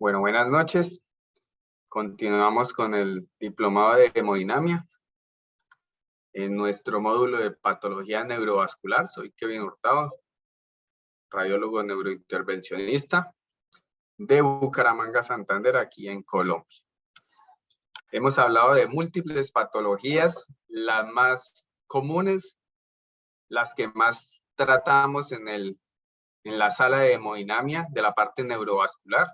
Bueno, buenas noches. Continuamos con el diplomado de hemodinamia. En nuestro módulo de patología neurovascular, soy Kevin Hurtado, radiólogo neurointervencionista de Bucaramanga, Santander, aquí en Colombia. Hemos hablado de múltiples patologías, las más comunes, las que más tratamos en la sala de hemodinamia de la parte neurovascular.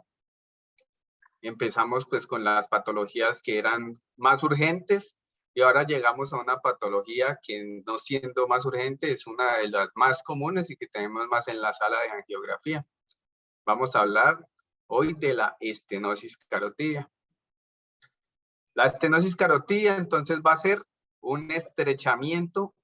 Empezamos pues con las patologías que eran más urgentes y ahora llegamos a una patología que, no siendo más urgente, es una de las más comunes y que tenemos más en la sala de angiografía. Vamos a hablar hoy de la estenosis carotidia. La estenosis carotidia entonces va a ser un estrechamiento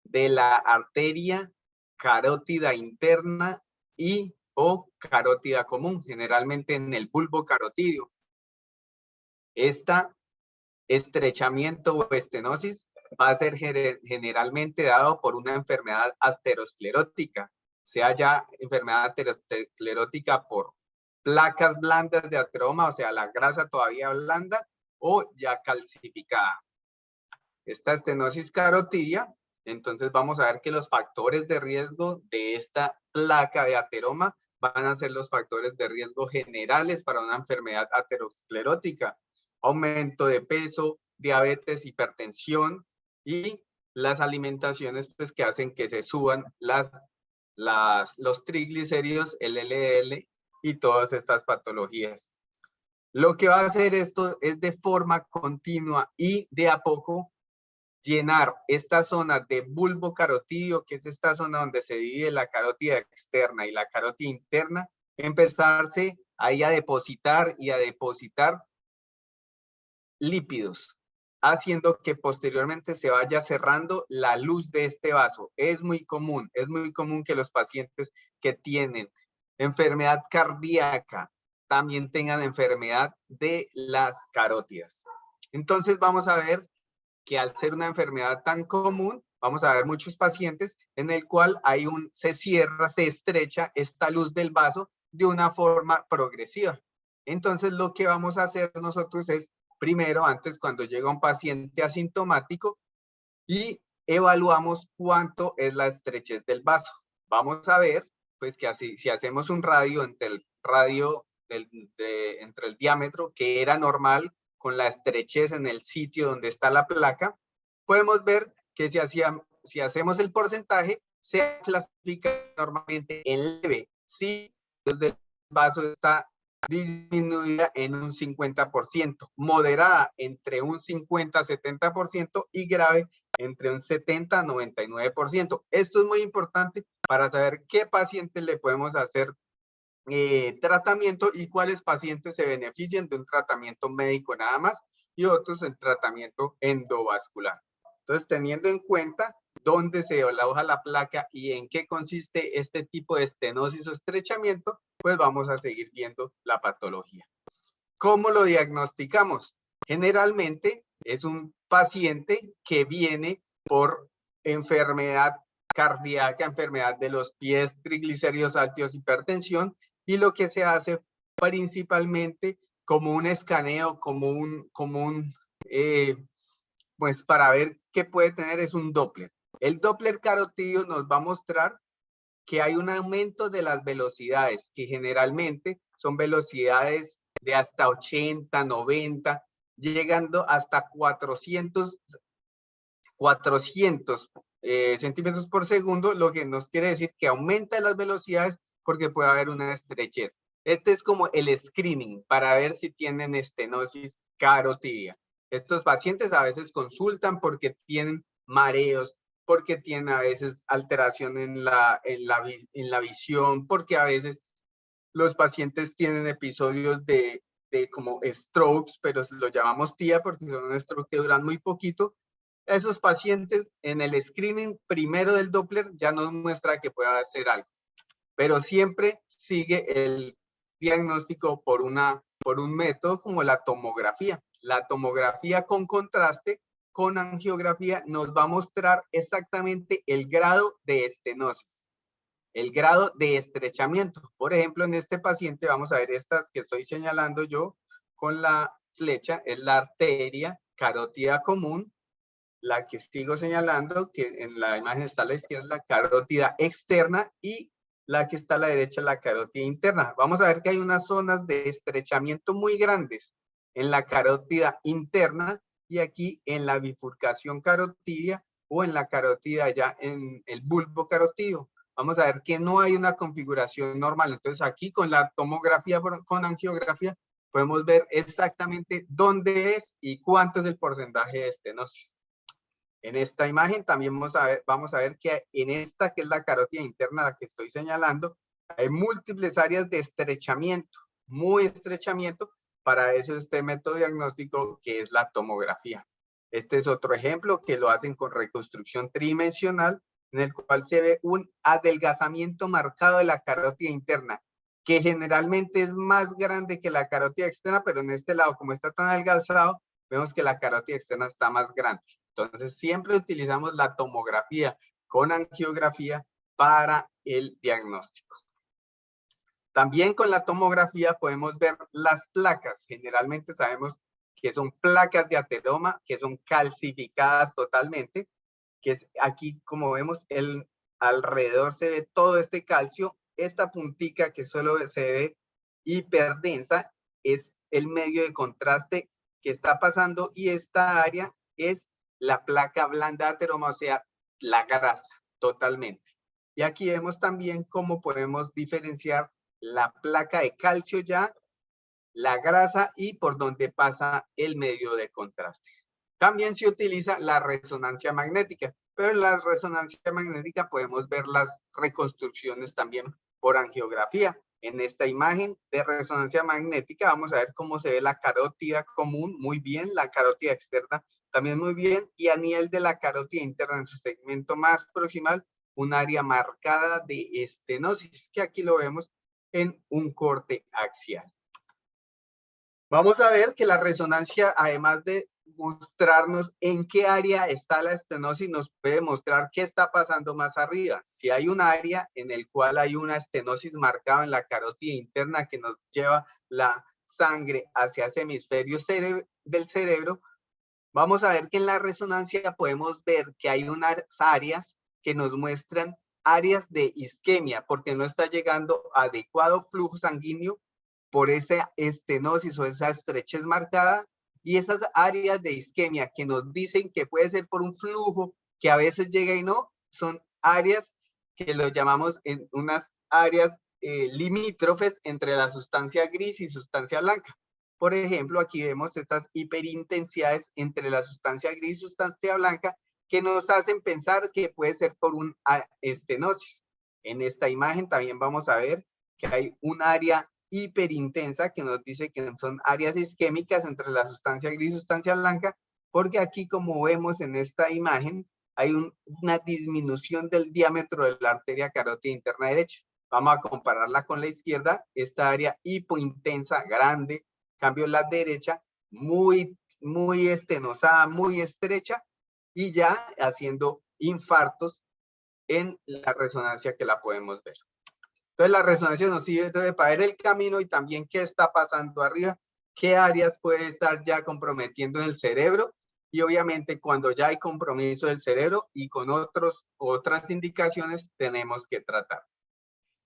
de la arteria carótida interna y o carótida común, generalmente en el bulbo carotidio. Esta estrechamiento o estenosis va a ser generalmente dado por una enfermedad aterosclerótica, sea ya enfermedad aterosclerótica por placas blandas de ateroma, o sea, la grasa todavía blanda o ya calcificada. Esta estenosis carotidia, entonces vamos a ver que los factores de riesgo de esta placa de ateroma van a ser los factores de riesgo generales para una enfermedad aterosclerótica. Aumento de peso, diabetes, hipertensión y las alimentaciones pues, que hacen que se suban los triglicéridos, el LDL y todas estas patologías. Lo que va a hacer esto es de forma continua y de a poco llenar esta zona de bulbo carotidio, que es esta zona donde se divide la carótida externa y la carótida interna, empezarse ahí a depositar lípidos, haciendo que posteriormente se vaya cerrando la luz de este vaso. Es muy común que los pacientes que tienen enfermedad cardíaca también tengan enfermedad de las carótidas. Entonces vamos a ver que al ser una enfermedad tan común, vamos a ver muchos pacientes en el cual se cierra, se estrecha esta luz del vaso de una forma progresiva. Entonces lo que vamos a hacer nosotros es, primero, antes cuando llega un paciente asintomático, y evaluamos cuánto es la estrechez del vaso. Vamos a ver, pues que así, si hacemos un radio entre el diámetro, que era normal, con la estrechez en el sitio donde está la placa, podemos ver que si hacemos el porcentaje, se clasifica normalmente en leve. Si el vaso está disminuida en un 50%, moderada entre un 50-70% y grave entre un 70-99%. Esto es muy importante para saber qué pacientes le podemos hacer tratamiento y cuáles pacientes se benefician de un tratamiento médico nada más y otros en tratamiento endovascular. Entonces, teniendo en cuenta dónde se aloja la placa y en qué consiste este tipo de estenosis o estrechamiento, pues vamos a seguir viendo la patología. ¿Cómo lo diagnosticamos? Generalmente es un paciente que viene por enfermedad cardíaca, enfermedad de los pies, triglicéridos altos, hipertensión, y lo que se hace principalmente como un escaneo, pues para ver qué puede tener es un Doppler. El Doppler carotidio nos va a mostrar que hay un aumento de las velocidades, que generalmente son velocidades de hasta 80, 90, llegando hasta 400 centímetros por segundo, lo que nos quiere decir que aumenta las velocidades porque puede haber una estrechez. Este es como el screening para ver si tienen estenosis carotidia. Estos pacientes a veces consultan porque tienen mareos, porque tienen a veces alteración en la visión, porque a veces los pacientes tienen episodios de como strokes, pero los llamamos TIA porque son un stroke que duran muy poquito. Esos pacientes en el screening primero del Doppler ya nos muestra que puede hacer algo, pero siempre sigue el diagnóstico por un método como la tomografía. La tomografía con contraste, con angiografía, nos va a mostrar exactamente el grado de estenosis. el grado de estrechamiento. Por ejemplo, en este paciente vamos a ver estas que estoy señalando yo con la flecha, es la arteria carótida común, la que sigo señalando, que en la imagen está a la izquierda, la carótida externa, y la que está a la derecha, la carótida interna. Vamos a ver que hay unas zonas de estrechamiento muy grandes en la carótida interna y aquí en la bifurcación carotidia o en la carótida ya en el bulbo carotido. Vamos a ver que no hay una configuración normal. Entonces aquí con la tomografía, con angiografía, podemos ver exactamente dónde es y cuánto es el porcentaje de estenosis. En esta imagen también vamos a ver que en esta, que es la carótida interna, la que estoy señalando, hay múltiples áreas de estrechamiento, muy estrechamiento, para eso este método diagnóstico que es la tomografía. Este es otro ejemplo que lo hacen con reconstrucción tridimensional, en el cual se ve un adelgazamiento marcado de la carótida interna, que generalmente es más grande que la carótida externa, pero en este lado, como está tan adelgazado, vemos que la carótida externa está más grande. Entonces, siempre utilizamos la tomografía con angiografía para el diagnóstico. También con la tomografía podemos ver las placas. Generalmente sabemos que son placas de ateroma, que son calcificadas totalmente, que es aquí, como vemos, alrededor se ve todo este calcio. Esta puntica que solo se ve hiperdensa es el medio de contraste que está pasando, y esta área es la placa blanda de ateroma, o sea, la grasa totalmente. Y aquí vemos también cómo podemos diferenciar la placa de calcio ya, la grasa y por donde pasa el medio de contraste. También se utiliza la resonancia magnética, pero en la resonancia magnética podemos ver las reconstrucciones también por angiografía. En esta imagen de resonancia magnética vamos a ver cómo se ve la carótida común muy bien, la carótida externa también muy bien, y a nivel de la carótida interna en su segmento más proximal, un área marcada de estenosis, que aquí lo vemos en un corte axial. Vamos a ver que la resonancia, además de mostrarnos en qué área está la estenosis, nos puede mostrar qué está pasando más arriba. Si hay un área en el cual hay una estenosis marcada en la carótida interna que nos lleva la sangre hacia ese hemisferio del cerebro, vamos a ver que en la resonancia podemos ver que hay unas áreas que nos muestran áreas de isquemia, porque no está llegando adecuado flujo sanguíneo por esa estenosis o esa estrechez marcada, y esas áreas de isquemia que nos dicen que puede ser por un flujo que a veces llega y no, son áreas que lo llamamos en unas áreas limítrofes entre la sustancia gris y sustancia blanca. Por ejemplo, aquí vemos estas hiperintensidades entre la sustancia gris y sustancia blanca que nos hacen pensar que puede ser por una estenosis. En esta imagen también vamos a ver que hay un área hiperintensa que nos dice que son áreas isquémicas entre la sustancia gris y sustancia blanca, porque aquí, como vemos en esta imagen, hay una disminución del diámetro de la arteria carótida interna derecha. Vamos a compararla con la izquierda, esta área hipointensa, grande, cambio la derecha, muy estenosada, muy estrecha, y ya haciendo infartos en la resonancia que la podemos ver. Entonces la resonancia nos sirve para ver el camino y también qué está pasando arriba, qué áreas puede estar ya comprometiendo en el cerebro, y obviamente cuando ya hay compromiso del cerebro y con otras indicaciones tenemos que tratar.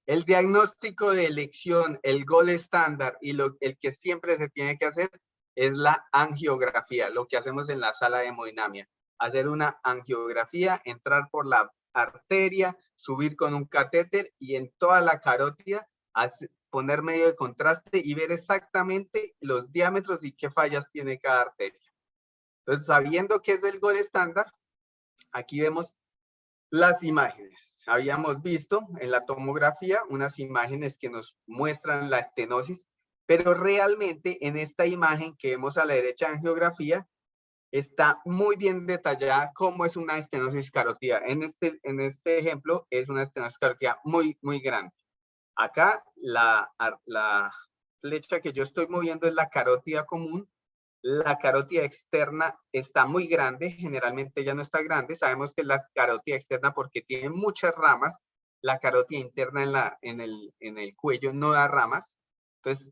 El diagnóstico de elección, el gold estándar y el que siempre se tiene que hacer es la angiografía, lo que hacemos en la sala de hemodinamia. Hacer una angiografía, entrar por la arteria, subir con un catéter y en toda la carótida poner medio de contraste y ver exactamente los diámetros y qué fallas tiene cada arteria. Entonces, sabiendo qué es el gold estándar, aquí vemos las imágenes. Habíamos visto en la tomografía unas imágenes que nos muestran la estenosis, pero realmente en esta imagen que vemos a la derecha en angiografía está muy bien detallada cómo es una estenosis carótida. En este ejemplo es una estenosis carótida muy grande. Acá la flecha que yo estoy moviendo es la carótida común. La carótida externa está muy grande, generalmente ya no está grande. Sabemos que es la carótida externa porque tiene muchas ramas. la carótida interna en el cuello no da ramas. Entonces,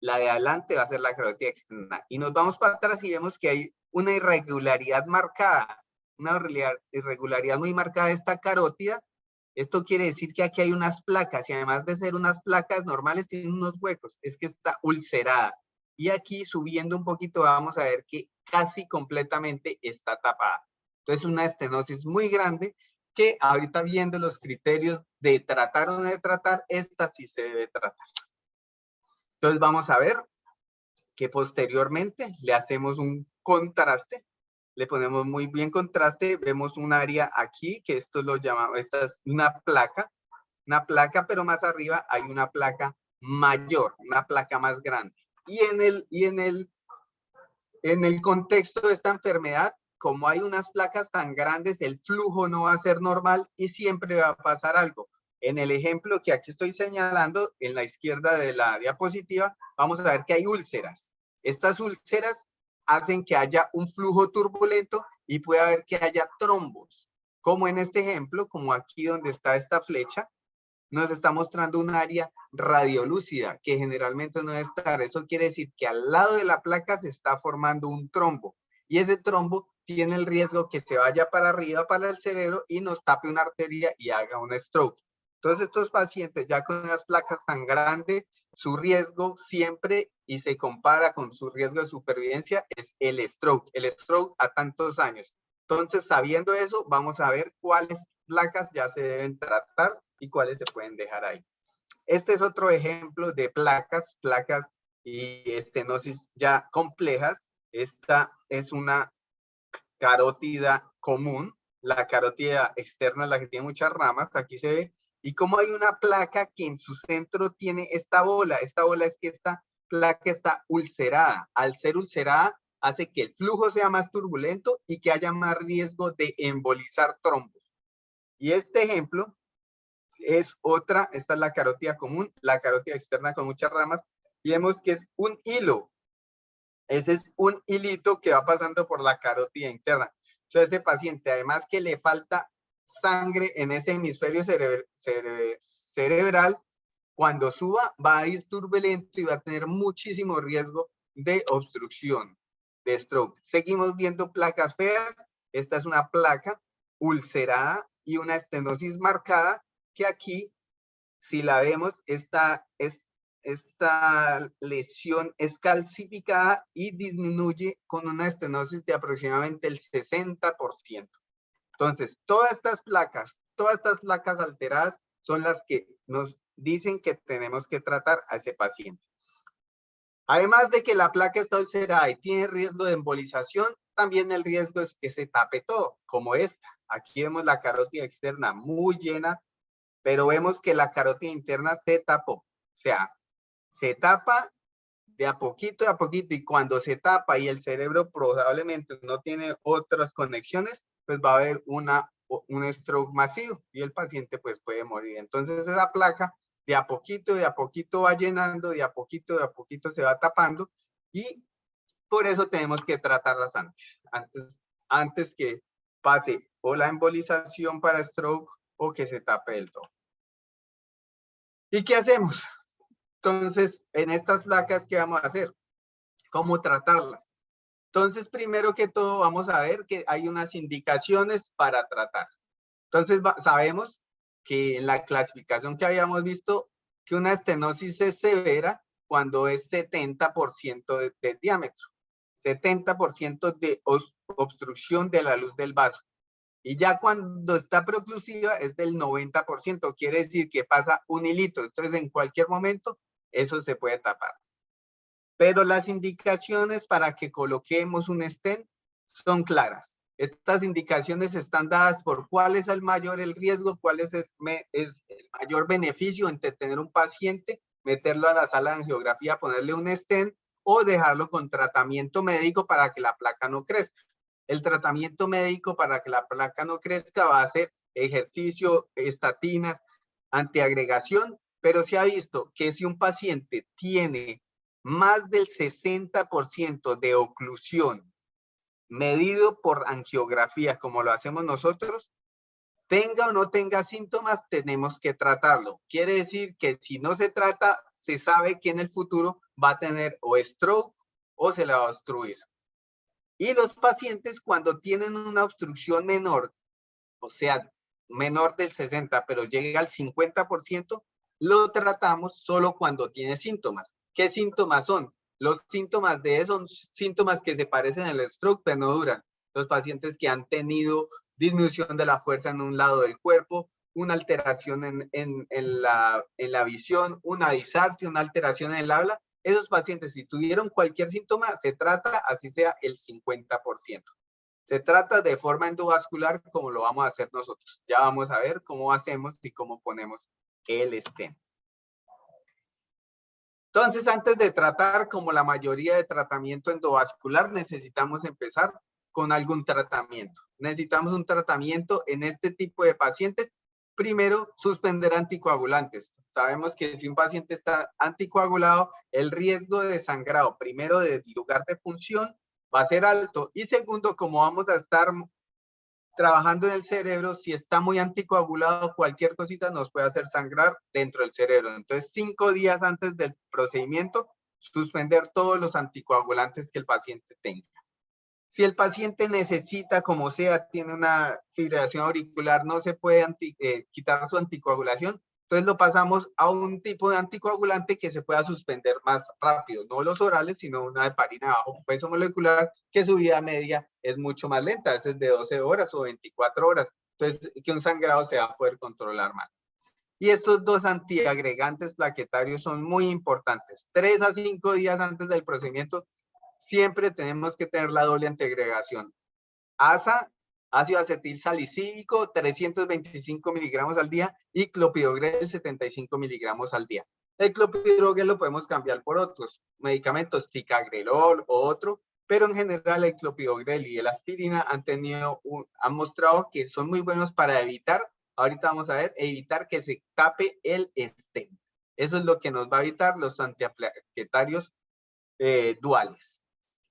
la de adelante va a ser la carótida externa. Y nos vamos para atrás y vemos que hay una irregularidad marcada, una irregularidad muy marcada de esta carótida. Esto quiere decir que aquí hay unas placas y además de ser unas placas normales, tienen unos huecos. Es que está ulcerada. Y aquí subiendo un poquito vamos a ver que casi completamente está tapada. Entonces una estenosis muy grande que ahorita viendo los criterios de tratar o no de tratar, esta sí se debe tratar. Entonces vamos a ver que posteriormente le hacemos un contraste, le ponemos muy bien contraste, vemos un área aquí, que esto lo llamamos, esta es una placa, pero más arriba hay una placa mayor, una placa más grande. Y en el contexto de esta enfermedad, como hay unas placas tan grandes, el flujo no va a ser normal y siempre va a pasar algo. En el ejemplo que aquí estoy señalando, en la izquierda de la diapositiva, vamos a ver que hay úlceras. Estas úlceras hacen que haya un flujo turbulento y puede haber que haya trombos. Como en este ejemplo, como aquí donde está esta flecha, nos está mostrando un área radiolúcida que generalmente no debe estar. Eso quiere decir que al lado de la placa se está formando un trombo y ese trombo tiene el riesgo que se vaya para arriba, para el cerebro y nos tape una arteria y haga un stroke. Entonces estos pacientes ya con unas placas tan grandes, su riesgo siempre y se compara con su riesgo de supervivencia es el stroke a tantos años. Entonces sabiendo eso, vamos a ver cuáles placas ya se deben tratar y cuáles se pueden dejar ahí. Este es otro ejemplo de placas y estenosis ya complejas. Esta es una carótida común. La carótida externa es la que tiene muchas ramas, aquí se ve. Y como hay una placa que en su centro tiene esta bola es que esta placa está ulcerada. Al ser ulcerada, hace que el flujo sea más turbulento y que haya más riesgo de embolizar trombos. Y este ejemplo es otra, esta es la carótida común, la carótida externa con muchas ramas, y vemos que es un hilo. Ese es un hilito que va pasando por la carótida interna. Entonces, ese paciente, además que le falta sangre en ese hemisferio cerebral, cuando suba va a ir turbulento y va a tener muchísimo riesgo de obstrucción, de stroke. Seguimos viendo placas feas. Esta es una placa ulcerada y una estenosis marcada que aquí, si la vemos, esta lesión es calcificada y disminuye con una estenosis de aproximadamente el 60%. Entonces, todas estas placas alteradas son las que nos dicen que tenemos que tratar a ese paciente. Además de que la placa está ulcerada y tiene riesgo de embolización, también el riesgo es que se tape todo, como esta. Aquí vemos la carótida externa muy llena, pero vemos que la carótida interna se tapó. O sea, se tapa de a poquito, y cuando se tapa y el cerebro probablemente no tiene otras conexiones, pues va a haber un stroke masivo y el paciente pues puede morir. Entonces esa placa de a poquito va llenando, de a poquito se va tapando y por eso tenemos que tratarlas antes que pase o la embolización para stroke o que se tape del todo. ¿Y qué hacemos? Entonces, en estas placas, ¿qué vamos a hacer? ¿Cómo tratarlas? Entonces, primero que todo, vamos a ver que hay unas indicaciones para tratar. Entonces, sabemos que en la clasificación que habíamos visto, que una estenosis es severa cuando es 70% de diámetro, 70% de obstrucción de la luz del vaso. Y ya cuando está preoclusiva es del 90%, quiere decir que pasa un hilito. Entonces, en cualquier momento, eso se puede tapar. Pero las indicaciones para que coloquemos un stent son claras. Estas indicaciones están dadas por cuál es el mayor riesgo, cuál es el mayor beneficio entre tener un paciente, meterlo a la sala de angiografía, ponerle un stent o dejarlo con tratamiento médico para que la placa no crezca. El tratamiento médico para que la placa no crezca va a ser ejercicio, estatinas, antiagregación, pero se ha visto que si un paciente tiene más del 60% de oclusión medido por angiografía, como lo hacemos nosotros, Tenga o no tenga síntomas, tenemos que tratarlo. Quiere decir que si no se trata, se sabe que en el futuro va a tener o stroke o se le va a obstruir. Y los pacientes cuando tienen una obstrucción menor, o sea, menor del 60, pero llega al 50%, lo tratamos solo cuando tiene síntomas. ¿Qué síntomas son? Los síntomas de eso son síntomas que se parecen al stroke, pero no duran. Los pacientes que han tenido disminución de la fuerza en un lado del cuerpo, una alteración en la visión, una disartria, una alteración en el habla, esos pacientes, si tuvieron cualquier síntoma, se trata así sea el 50%. Se trata de forma endovascular como lo vamos a hacer nosotros. Ya vamos a ver cómo hacemos y cómo ponemos el stent. Entonces, antes de tratar, como la mayoría de tratamiento endovascular, necesitamos empezar con algún tratamiento. Necesitamos un tratamiento en este tipo de pacientes. Primero, suspender anticoagulantes. Sabemos que si un paciente está anticoagulado, el riesgo de sangrado, primero del lugar de punción, va a ser alto. Y segundo, como vamos a estar trabajando en el cerebro, si está muy anticoagulado, cualquier cosita nos puede hacer sangrar dentro del cerebro. Entonces, 5 días antes del procedimiento, suspender todos los anticoagulantes que el paciente tenga. Si el paciente necesita, como sea, tiene una fibrilación auricular, no se puede quitar su anticoagulación, entonces lo pasamos a un tipo de anticoagulante que se pueda suspender más rápido, no los orales, sino una heparina de bajo peso molecular, que su vida media es mucho más lenta, a veces de 12 horas o 24 horas, entonces que un sangrado se va a poder controlar más. Y estos dos antiagregantes plaquetarios son muy importantes. 3 a 5 días antes del procedimiento, siempre tenemos que tener la doble antiagregación. ASA, ácido acetil salicílico, 325 miligramos al día, y clopidogrel, 75 miligramos al día. El clopidogrel lo podemos cambiar por otros medicamentos, ticagrelol o otro, pero en general el clopidogrel y el aspirina han mostrado que son muy buenos para evitar, ahorita vamos a ver, evitar que se tape el stent. Eso es lo que nos va a evitar los antiplaquetarios duales.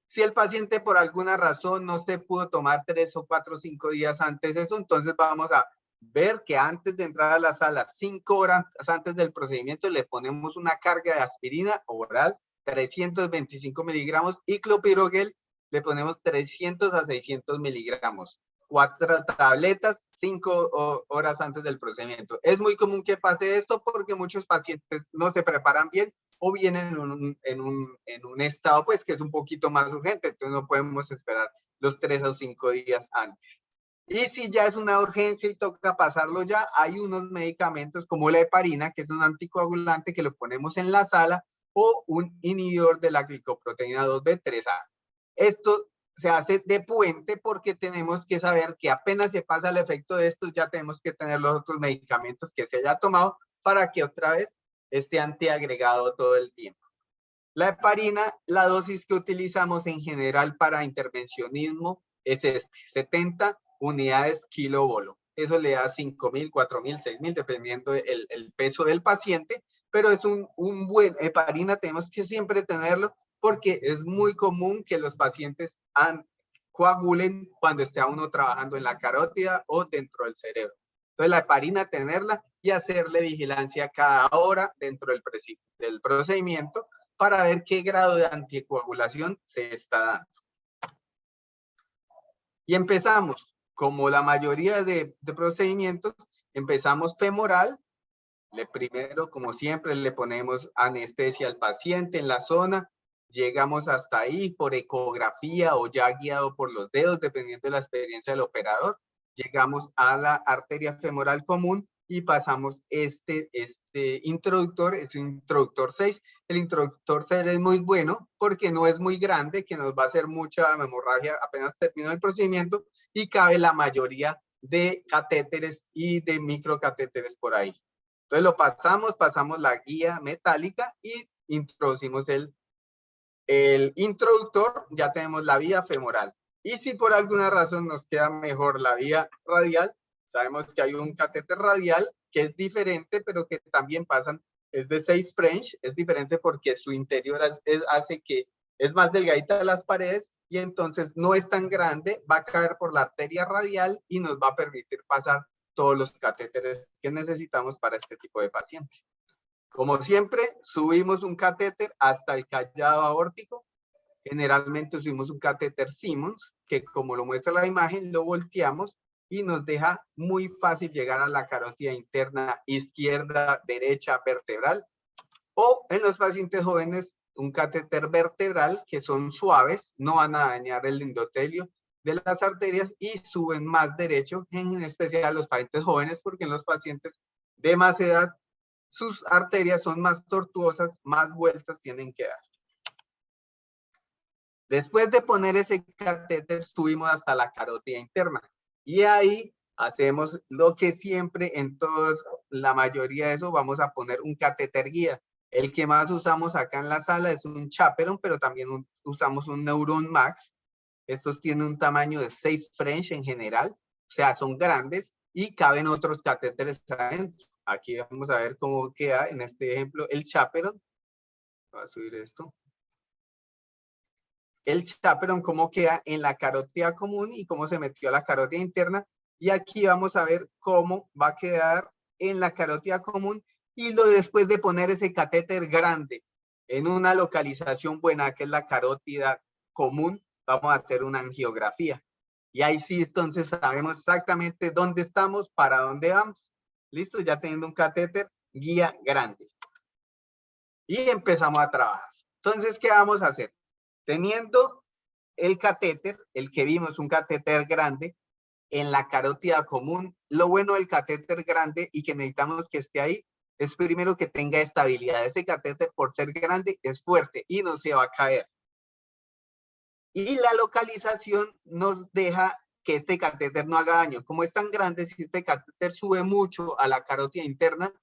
Si el paciente por alguna razón no se pudo tomar 3 o 4 o 5 días antes eso, entonces vamos a ver que antes de entrar a la sala, 5 horas antes del procedimiento, le ponemos una carga de aspirina oral, 325 miligramos, y clopidogrel le ponemos 300 a 600 miligramos. 4 tabletas, 5 horas antes del procedimiento. Es muy común que pase esto porque muchos pacientes no se preparan bien o vienen en un estado pues que es un poquito más urgente, entonces no podemos esperar los 3 o 5 días antes. Y si ya es una urgencia y toca pasarlo ya, hay unos medicamentos como la heparina, que es un anticoagulante que lo ponemos en la sala, o un inhibidor de la glicoproteína 2B3A. Esto se hace de puente porque tenemos que saber que apenas se pasa el efecto de estos, ya tenemos que tener los otros medicamentos que se haya tomado para que otra vez esté antiagregado todo el tiempo. La heparina, la dosis que utilizamos en general para intervencionismo es 70 unidades kilobolo. Eso le da 5.000, 4.000, 6.000, dependiendo el peso del paciente, pero es un buen heparina, tenemos que siempre tenerlo porque es muy común que los pacientes coagulen cuando esté uno trabajando en la carótida o dentro del cerebro. Entonces la heparina tenerla y hacerle vigilancia cada hora dentro del procedimiento para ver qué grado de anticoagulación se está dando. Y empezamos, como la mayoría de procedimientos, empezamos femoral. Primero, como siempre, le ponemos anestesia al paciente en la zona. Llegamos hasta ahí por ecografía o ya guiado por los dedos, dependiendo de la experiencia del operador. Llegamos a la arteria femoral común y pasamos este introductor, es un introductor 6. El introductor 6 es muy bueno porque no es muy grande, que nos va a hacer mucha hemorragia apenas termina el procedimiento, y cabe la mayoría de catéteres y de microcatéteres por ahí. Entonces lo pasamos la guía metálica y introducimos el introductor, ya tenemos la vía femoral. Y si por alguna razón nos queda mejor la vía radial, sabemos que hay un catéter radial que es diferente, pero que también es de 6 French, es diferente porque su interior hace que es más delgadita de las paredes y entonces no es tan grande, va a caer por la arteria radial y nos va a permitir pasar todos los catéteres que necesitamos para este tipo de paciente. Como siempre, subimos un catéter hasta el callado aórtico. Generalmente subimos un catéter Simmons, que como lo muestra la imagen, lo volteamos y nos deja muy fácil llegar a la carótida interna izquierda, derecha, vertebral. O en los pacientes jóvenes, un catéter vertebral, que son suaves, no van a dañar el endotelio de las arterias y suben más derecho, en especial los pacientes jóvenes, porque en los pacientes de más edad, sus arterias son más tortuosas, más vueltas tienen que dar. Después de poner ese catéter, subimos hasta la carótida interna. Y ahí hacemos lo que siempre en todos, la mayoría de eso, vamos a poner un catéter guía. El que más usamos acá en la sala es un Chaperon, pero también usamos un Neuron Max. Estos tienen un tamaño de 6 French en general, o sea, son grandes y caben otros catéteres adentro. Aquí vamos a ver cómo queda en este ejemplo el Chaperon. Voy a subir esto. El Chaperon cómo queda en la carótida común y cómo se metió a la carótida interna. Y aquí vamos a ver cómo va a quedar en la carótida común y lo después de poner ese catéter grande en una localización buena que es la carótida común, vamos a hacer una angiografía. Y ahí sí, entonces sabemos exactamente dónde estamos, para dónde vamos. Listo, ya teniendo un catéter guía grande. Y empezamos a trabajar. Entonces, ¿qué vamos a hacer? Teniendo el catéter, el que vimos, un catéter grande, en la carótida común, lo bueno del catéter grande y que necesitamos que esté ahí, es primero que tenga estabilidad. Ese catéter, por ser grande, es fuerte y no se va a caer. Y la localización nos deja que este catéter no haga daño. Como es tan grande, si este catéter sube mucho a la carótida interna,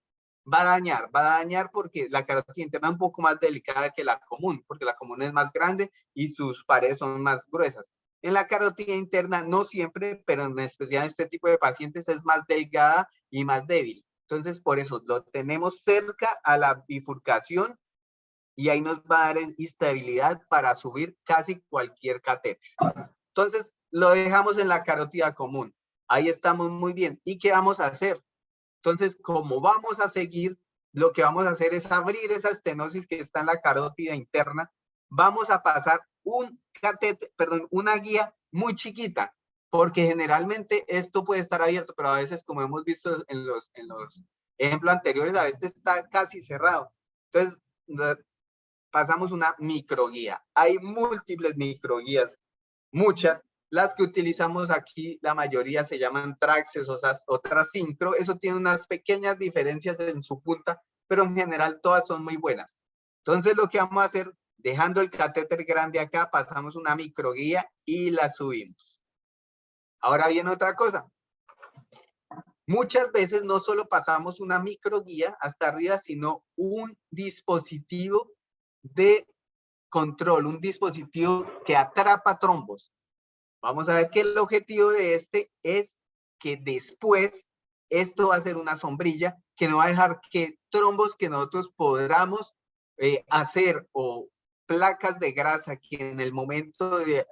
va a dañar porque la carótida interna es un poco más delicada que la común, porque la común es más grande y sus paredes son más gruesas. En la carótida interna, no siempre, pero en especial en este tipo de pacientes es más delgada y más débil. Entonces, por eso lo tenemos cerca a la bifurcación y ahí nos va a dar estabilidad para subir casi cualquier catéter. Entonces, lo dejamos en la carótida común. Ahí estamos muy bien. ¿Y qué vamos a hacer? Entonces, como vamos a seguir, lo que vamos a hacer es abrir esa estenosis que está en la carótida interna. Vamos a pasar un catéter, perdón, una guía muy chiquita, porque generalmente esto puede estar abierto, pero a veces, como hemos visto en los ejemplos anteriores, a veces está casi cerrado. Entonces, pasamos una microguía. Hay múltiples microguías, muchas. Las que utilizamos aquí, la mayoría se llaman Traxxas, otras Syncro. Eso tiene unas pequeñas diferencias en su punta, pero en general todas son muy buenas. Entonces lo que vamos a hacer, dejando el catéter grande acá, pasamos una microguía y la subimos. Ahora viene otra cosa. Muchas veces no solo pasamos una microguía hasta arriba, sino un dispositivo de control, un dispositivo que atrapa trombos. Vamos a ver que el objetivo de este es que después esto va a ser una sombrilla que no va a dejar que trombos que nosotros podamos hacer o placas de grasa que en el momento de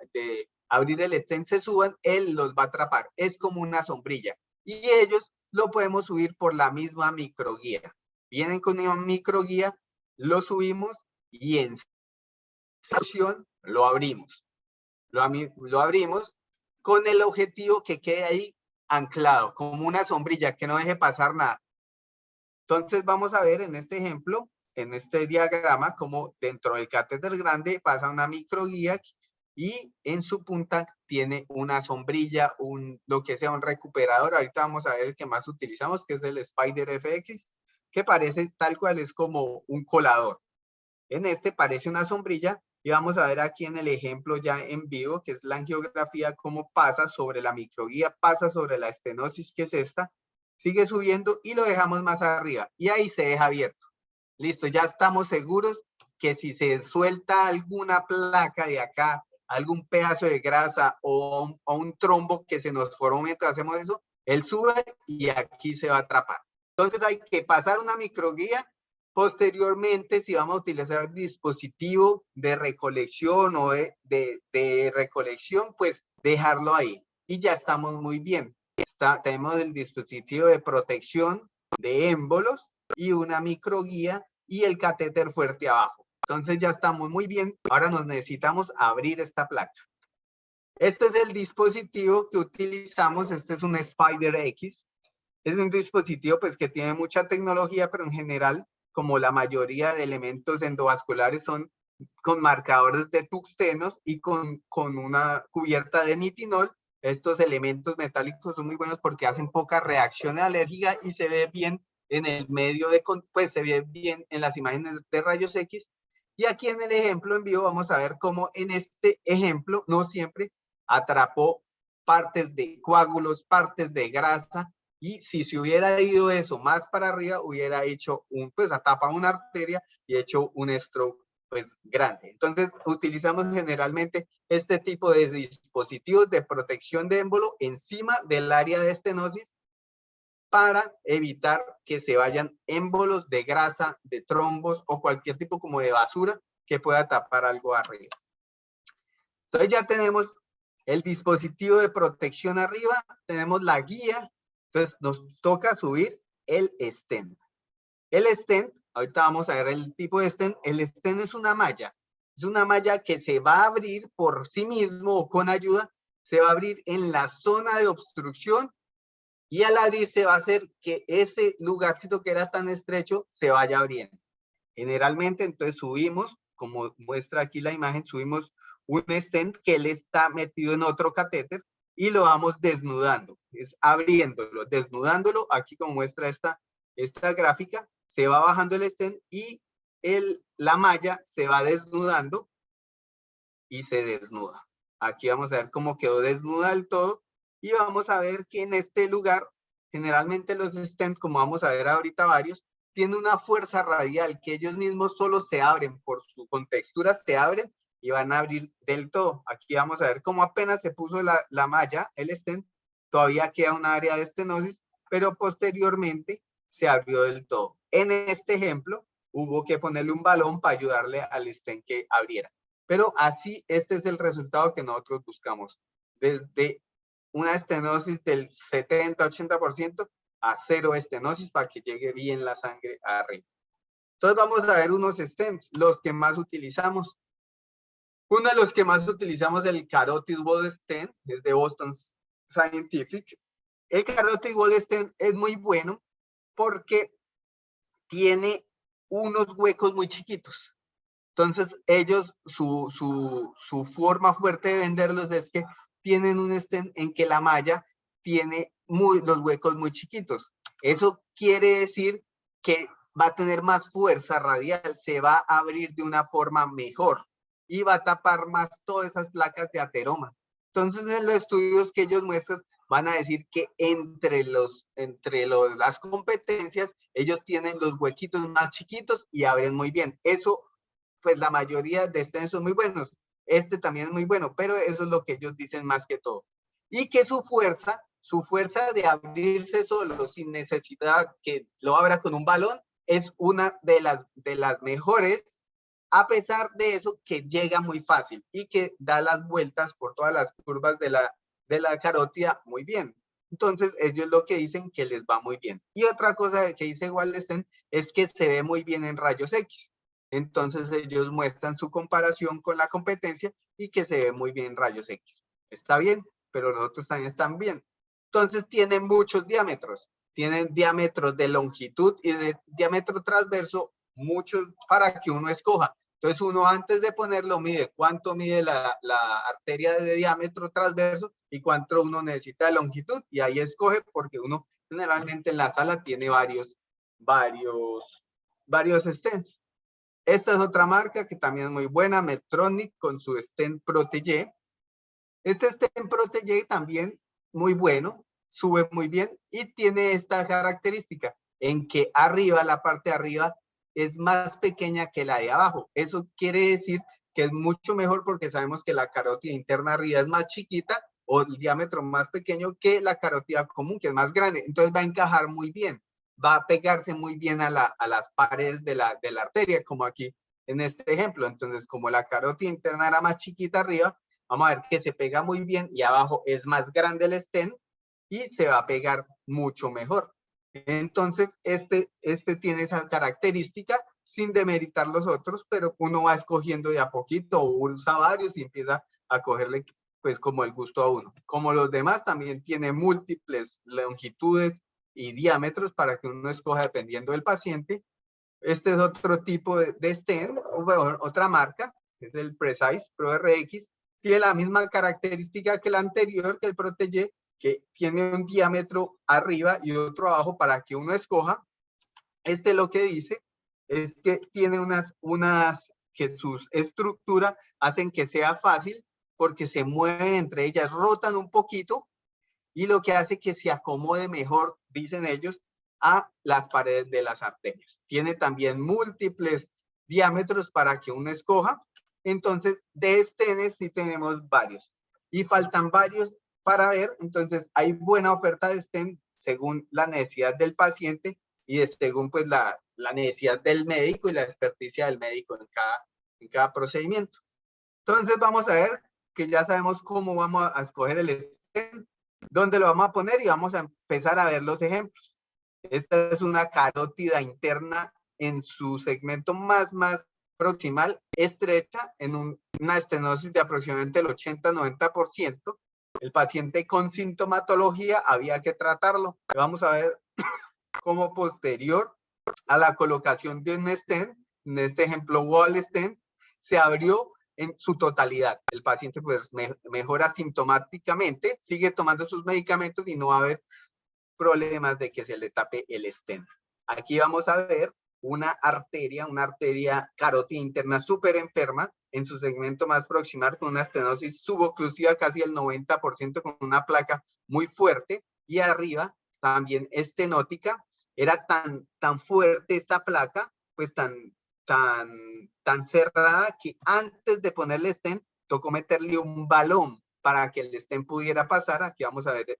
abrir el stent se suban, él los va a atrapar. Es como una sombrilla. Y ellos lo podemos subir por la misma microguía. Vienen con una microguía, lo subimos y en sección lo abrimos. Lo abrimos con el objetivo que quede ahí anclado, como una sombrilla, que no deje pasar nada. Entonces vamos a ver en este ejemplo, en este diagrama, como dentro del catéter grande pasa una microguía y en su punta tiene una sombrilla, lo que sea un recuperador. Ahorita vamos a ver el que más utilizamos, que es el Spider FX, que parece tal cual, es como un colador. En este parece una sombrilla. Y vamos a ver aquí en el ejemplo ya en vivo, que es la angiografía, cómo pasa sobre la microguía, pasa sobre la estenosis, que es esta, sigue subiendo y lo dejamos más arriba. Y ahí se deja abierto. Listo, ya estamos seguros que si se suelta alguna placa de acá, algún pedazo de grasa o un trombo que se nos formó mientras hacemos eso, él sube y aquí se va a atrapar. Entonces hay que pasar una microguía. Posteriormente, si vamos a utilizar dispositivo de recolección o de recolección, pues dejarlo ahí y ya estamos muy bien. tenemos el dispositivo de protección de émbolos y una microguía y el catéter fuerte abajo. Entonces ya estamos muy bien. Ahora nos necesitamos abrir esta placa. Este es el dispositivo que utilizamos. Este es un Spider X. Es un dispositivo pues que tiene mucha tecnología, pero en general, como la mayoría de elementos endovasculares son con marcadores de tuxtenos y con una cubierta de nitinol, estos elementos metálicos son muy buenos porque hacen poca reacción alérgica y se ve bien en el medio de, pues se ve bien en las imágenes de rayos X. Y aquí en el ejemplo en vivo vamos a ver cómo en este ejemplo, no siempre, atrapó partes de coágulos, partes de grasa, y si se hubiera ido eso más para arriba, hubiera hecho pues atapa una arteria y hecho un stroke pues grande. Entonces utilizamos generalmente este tipo de dispositivos de protección de émbolo encima del área de estenosis para evitar que se vayan émbolos de grasa, de trombos o cualquier tipo como de basura que pueda tapar algo arriba. Entonces ya tenemos el dispositivo de protección arriba, tenemos la guía, entonces nos toca subir el stent. El stent, ahorita vamos a ver el tipo de stent. El stent es una malla que se va a abrir por sí mismo o con ayuda, se va a abrir en la zona de obstrucción y al abrirse va a hacer que ese lugarcito que era tan estrecho se vaya abriendo. Generalmente entonces subimos, como muestra aquí la imagen, subimos un stent que él está metido en otro catéter y lo vamos desnudando, es abriéndolo, desnudándolo, aquí como muestra esta gráfica, se va bajando el stent y la malla se va desnudando y se desnuda. Aquí vamos a ver cómo quedó desnuda del todo y vamos a ver que en este lugar, generalmente los stents, como vamos a ver ahorita varios, tienen una fuerza radial que ellos mismos solo se abren, por su contextura se abren y van a abrir del todo. Aquí vamos a ver cómo apenas se puso la malla, el stent, todavía queda un área de estenosis, pero posteriormente se abrió del todo. En este ejemplo, hubo que ponerle un balón para ayudarle al stent que abriera. Pero así, este es el resultado que nosotros buscamos. Desde una estenosis del 70-80% a cero estenosis para que llegue bien la sangre arriba. Entonces vamos a ver unos stents, los que más utilizamos. Uno de los que más utilizamos es el Carotid Wall Stent, es de Boston Scientific. El Carotid Wall Stent es muy bueno porque tiene unos huecos muy chiquitos. Entonces, ellos, su forma fuerte de venderlos es que tienen un stent en que la malla tiene los huecos muy chiquitos. Eso quiere decir que va a tener más fuerza radial, se va a abrir de una forma mejor y va a tapar más todas esas placas de ateroma. Entonces, en los estudios que ellos muestran, van a decir que entre las competencias, ellos tienen los huequitos más chiquitos y abren muy bien. Eso, pues la mayoría de stents son muy buenos. Este también es muy bueno, pero eso es lo que ellos dicen más que todo. Y que su fuerza de abrirse solo sin necesidad que lo abra con un balón, es una de las mejores, a pesar de eso que llega muy fácil y que da las vueltas por todas las curvas de la carótida muy bien. Entonces, ellos lo que dicen que les va muy bien. Y otra cosa que dice Wallenstein es que se ve muy bien en rayos X. Entonces, ellos muestran su comparación con la competencia y que se ve muy bien en rayos X. Está bien, pero los otros también están bien. Entonces, tienen muchos diámetros. Tienen diámetros de longitud y de diámetro transverso, muchos para que uno escoja. Entonces, uno antes de ponerlo mide cuánto mide la arteria de diámetro transverso y cuánto uno necesita de longitud, y ahí escoge, porque uno generalmente en la sala tiene varios stents. Esta es otra marca que también es muy buena, Medtronic, con su stent Protege. Este stent Protege también muy bueno, sube muy bien y tiene esta característica en que arriba, la parte de arriba, es más pequeña que la de abajo. Eso quiere decir que es mucho mejor porque sabemos que la carótida interna arriba es más chiquita o el diámetro más pequeño que la carótida común, que es más grande. Entonces va a encajar muy bien, va a pegarse muy bien a las paredes de la arteria, como aquí en este ejemplo. Entonces, como la carótida interna era más chiquita arriba, vamos a ver que se pega muy bien y abajo es más grande el stent, y se va a pegar mucho mejor. Entonces, este tiene esa característica sin demeritar los otros, pero uno va escogiendo de a poquito o usa varios y empieza a cogerle pues como el gusto a uno. Como los demás, también tiene múltiples longitudes y diámetros para que uno escoja dependiendo del paciente. Este es otro tipo de stent, otra marca, es el Precise Pro RX. Tiene la misma característica que la anterior, que el Protégé, que tiene un diámetro arriba y otro abajo para que uno escoja. Este lo que dice es que tiene que sus estructuras hacen que sea fácil porque se mueven entre ellas, rotan un poquito y lo que hace que se acomode mejor, dicen ellos, a las paredes de las arterias. Tiene también múltiples diámetros para que uno escoja. Entonces, de estenes sí tenemos varios. Y faltan varios para ver. Entonces, hay buena oferta de stent según la necesidad del paciente y según pues la necesidad del médico y la experticia del médico en cada procedimiento. Entonces, vamos a ver que ya sabemos cómo vamos a escoger el stent, dónde lo vamos a poner y vamos a empezar a ver los ejemplos. Esta es una carótida interna en su segmento más proximal, estrecha, en una estenosis de aproximadamente el 80-90%. El paciente con sintomatología había que tratarlo. Vamos a ver cómo posterior a la colocación de un stent, en este ejemplo wall stent, se abrió en su totalidad. El paciente pues mejora sintomáticamente, sigue tomando sus medicamentos y no va a haber problemas de que se le tape el stent. Aquí vamos a ver una arteria carótida interna súper enferma en su segmento más proximal con una estenosis suboclusiva casi el 90% con una placa muy fuerte y arriba también estenótica. Era tan fuerte esta placa, pues tan cerrada que antes de ponerle stent tocó meterle un balón para que el stent pudiera pasar. Aquí vamos a ver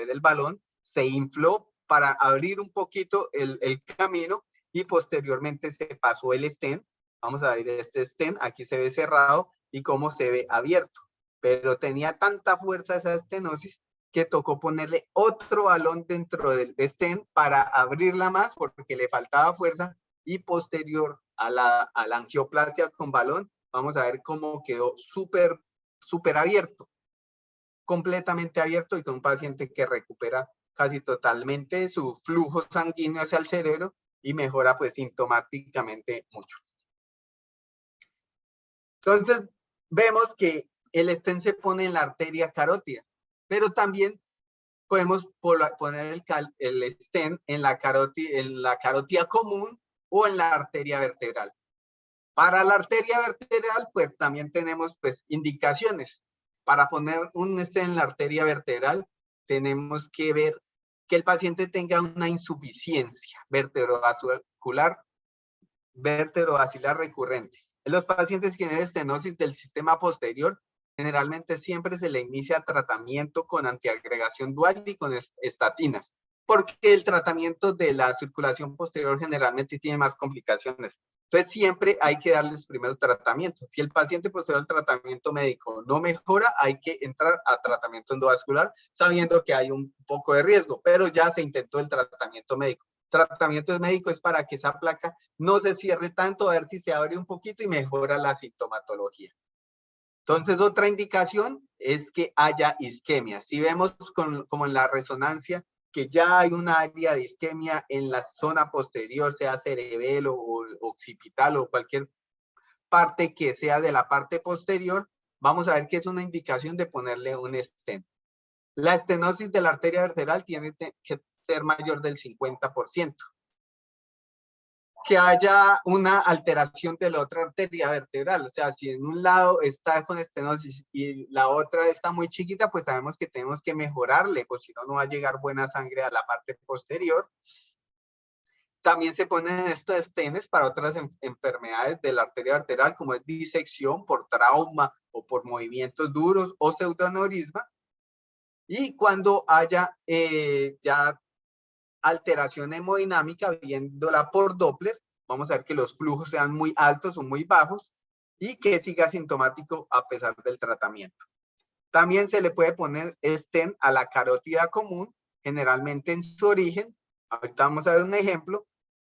el balón. Se infló para abrir un poquito el camino y posteriormente se pasó el stent. Vamos a ver este stent, aquí se ve cerrado y cómo se ve abierto. Pero tenía tanta fuerza esa estenosis que tocó ponerle otro balón dentro del stent para abrirla más porque le faltaba fuerza y posterior a la angioplastia con balón, vamos a ver cómo quedó súper abierto, completamente abierto y con un paciente que recupera casi totalmente su flujo sanguíneo hacia el cerebro y mejora pues sintomáticamente mucho. Entonces vemos que el stent se pone en la arteria carótida, pero también podemos poner el stent en la carótida común o en la arteria vertebral. Para la arteria vertebral, pues también tenemos pues indicaciones. Para poner un stent en la arteria vertebral, tenemos que ver que el paciente tenga una insuficiencia vertebrovascular recurrente. En los pacientes que tienen estenosis del sistema posterior, generalmente siempre se le inicia tratamiento con antiagregación dual y con estatinas, porque el tratamiento de la circulación posterior generalmente tiene más complicaciones. Entonces, siempre hay que darles primero tratamiento. Si el paciente posterior al tratamiento médico no mejora, hay que entrar a tratamiento endovascular, sabiendo que hay un poco de riesgo, pero ya se intentó el tratamiento médico. Tratamiento médico es para que esa placa no se cierre tanto, a ver si se abre un poquito y mejora la sintomatología. Entonces, otra indicación es que haya isquemia. Si vemos como en la resonancia, que ya hay un área de isquemia en la zona posterior, sea cerebelo o occipital o cualquier parte que sea de la parte posterior, vamos a ver que es una indicación de ponerle un stent. La estenosis de la arteria vertebral tiene que ser mayor del 50%. Que haya una alteración de la otra arteria vertebral, o sea, si en un lado está con estenosis y la otra está muy chiquita, pues sabemos que tenemos que mejorarle, pues si no, no va a llegar buena sangre a la parte posterior. También se ponen estos stents para otras enfermedades de la arteria vertebral, como es disección por trauma o por movimientos duros o pseudoaneurisma. Y cuando haya ya alteración hemodinámica, viéndola por Doppler, vamos a ver que los flujos sean muy altos o muy bajos y que siga sintomático a pesar del tratamiento. También se le puede poner stent a la carótida común, generalmente en su origen. Ahorita vamos a ver un ejemplo,